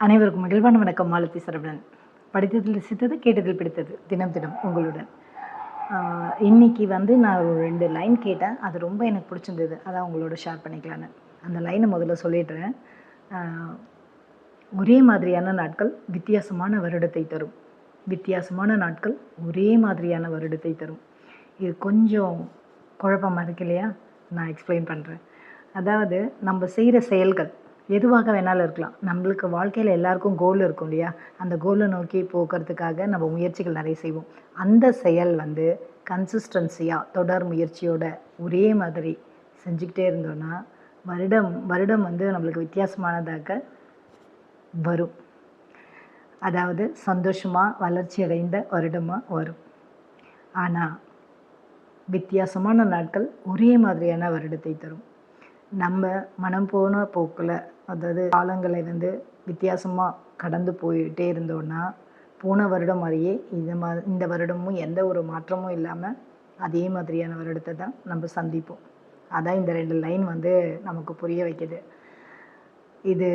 அனைவருக்கும் மகிழ்வான வணக்கம். மாலதி சரவணன். படித்ததில் ரசித்தது, கேட்டதில் பிடித்தது, தினம் தினம் உங்களுடன். இன்னைக்கு நான் ஒரு 2 லைன் கேட்டேன். அது ரொம்ப எனக்கு பிடிச்சிருந்தது. அதான் உங்களோட ஷேர் பண்ணிக்கலான்னு. அந்த லைனை முதல்ல சொல்லிடுறேன். ஒரே மாதிரியான நாட்கள் வித்தியாசமான வருடத்தை தரும். வித்தியாசமான நாட்கள் ஒரே மாதிரியான வருடத்தை தரும். இது கொஞ்சம் குழப்பமாக இருக்கு இல்லையா? நான் எக்ஸ்பிளைன் பண்ணுறேன். அதாவது நம்ம செய்கிற செயல்கள் எதுவாக வேணாலும் இருக்கலாம். நம்மளுக்கு வாழ்க்கையில் எல்லாருக்கும் கோல் இருக்கும் இல்லையா? அந்த கோலை நோக்கி போகிறதுக்காக நம்ம முயற்சிகள் நிறைய செய்வோம். அந்த செயல் கன்சிஸ்டன்சியாக தொடர் முயற்சியோட ஒரே மாதிரி செஞ்சுக்கிட்டே இருந்தோன்னா வருடம் நம்மளுக்கு வித்தியாசமானதாக வரும். அதாவது சந்தோஷமாக வளர்ச்சி அடைந்த வருடமாக வரும். ஆனால் வித்தியாசமான நாட்கள் ஒரே மாதிரியான வருடத்தை தரும். நம்ம மனம் போன போக்கில், அதாவது காலங்களை வித்தியாசமாக கடந்து போயிட்டே இருந்தோன்னா போன வருடம் மாதிரியே இந்த வருடமும் எந்த ஒரு மாற்றமும் இல்லாமல் அதே மாதிரியான வருடத்தை தான் நம்ம சந்திப்போம். அதான் இந்த 2 லைன் நமக்கு புரிய வைக்குது. இது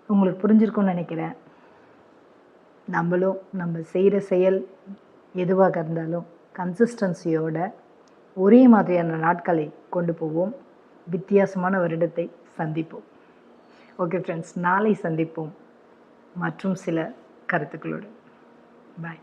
உங்களுக்கு புரிஞ்சிருக்கும்னு நினைக்கிறேன். நம்மளும் நம்ம செய்கிற செயல் எதுவாக இருந்தாலும் கன்சிஸ்டன்சியோட ஒரே மாதிரியான நாட்களை கொண்டு போவோம். வித்தியாசமான வருடத்தை சந்திப்போம். ஓகே ஃப்ரெண்ட்ஸ், நாளை சந்திப்போம் மற்றும் சில கருத்துக்களோடு. பாய்.